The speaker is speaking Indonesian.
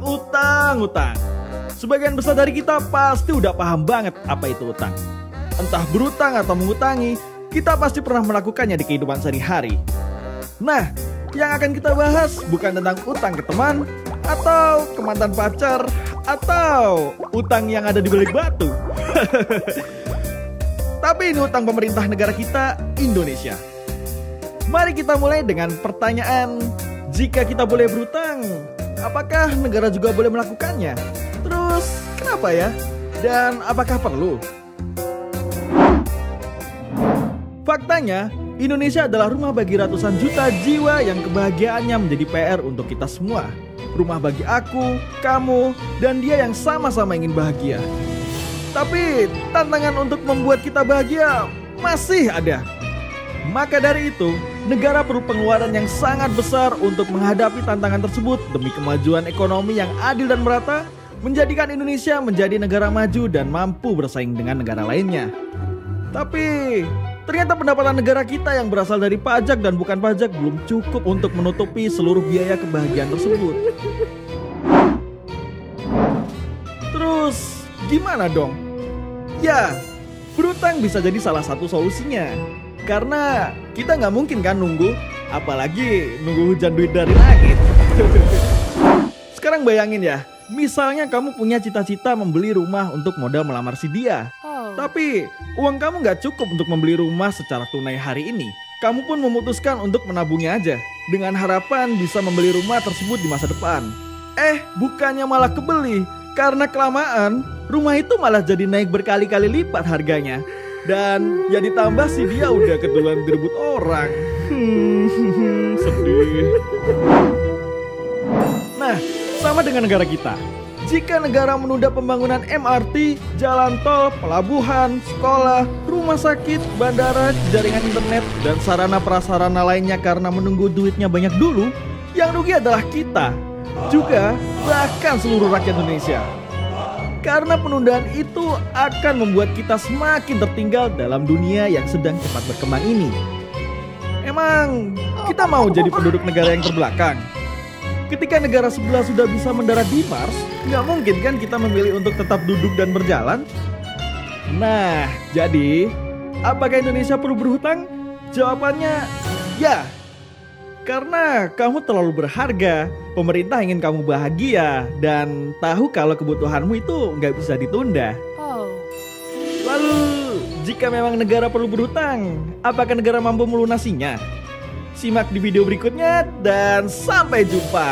Utang. Sebagian besar dari kita pasti udah paham banget apa itu utang. Entah berutang atau mengutangi, kita pasti pernah melakukannya di kehidupan sehari-hari. Nah, yang akan kita bahas bukan tentang utang ke teman, atau ke mantan pacar, atau utang yang ada di balik batu. Tapi ini utang pemerintah negara kita, Indonesia. Mari kita mulai dengan pertanyaan, jika kita boleh berutang, apakah negara juga boleh melakukannya? Terus, kenapa ya? Dan apakah perlu? Faktanya, Indonesia adalah rumah bagi ratusan juta jiwa yang kebahagiaannya menjadi PR untuk kita semua. Rumah bagi aku, kamu, dan dia yang sama-sama ingin bahagia. Tapi, tantangan untuk membuat kita bahagia masih ada. Maka dari itu, negara perlu pengeluaran yang sangat besar untuk menghadapi tantangan tersebut demi kemajuan ekonomi yang adil dan merata, menjadikan Indonesia menjadi negara maju dan mampu bersaing dengan negara lainnya. Tapi, ternyata pendapatan negara kita yang berasal dari pajak dan bukan pajak belum cukup untuk menutupi seluruh biaya kebahagiaan tersebut. Terus, gimana dong? Ya, berutang bisa jadi salah satu solusinya. Karena kita nggak mungkin kan nunggu, apalagi nunggu hujan duit dari langit. Sekarang bayangin ya, misalnya kamu punya cita-cita membeli rumah untuk modal melamar si dia. Tapi uang kamu nggak cukup untuk membeli rumah secara tunai hari ini. Kamu pun memutuskan untuk menabungnya aja, dengan harapan bisa membeli rumah tersebut di masa depan. Bukannya malah kebeli, karena kelamaan, rumah itu malah jadi naik berkali-kali lipat harganya. Dan ya ditambah sih dia udah keduluan direbut orang. Sedih. Nah, sama dengan negara kita. Jika negara menunda pembangunan MRT, jalan tol, pelabuhan, sekolah, rumah sakit, bandara, jaringan internet, dan sarana prasarana lainnya karena menunggu duitnya banyak dulu, yang rugi adalah kita, juga bahkan seluruh rakyat Indonesia. Karena penundaan itu akan membuat kita semakin tertinggal dalam dunia yang sedang cepat berkembang ini. Emang kita mau jadi penduduk negara yang terbelakang? Ketika negara sebelah sudah bisa mendarat di Mars, nggak mungkin kan kita memilih untuk tetap duduk dan berjalan? Nah, jadi apakah Indonesia perlu berhutang? Jawabannya ya. Karena kamu terlalu berharga, pemerintah ingin kamu bahagia, dan tahu kalau kebutuhanmu itu nggak bisa ditunda. Lalu, jika memang negara perlu berhutang, apakah negara mampu melunasinya? Simak di video berikutnya, dan sampai jumpa.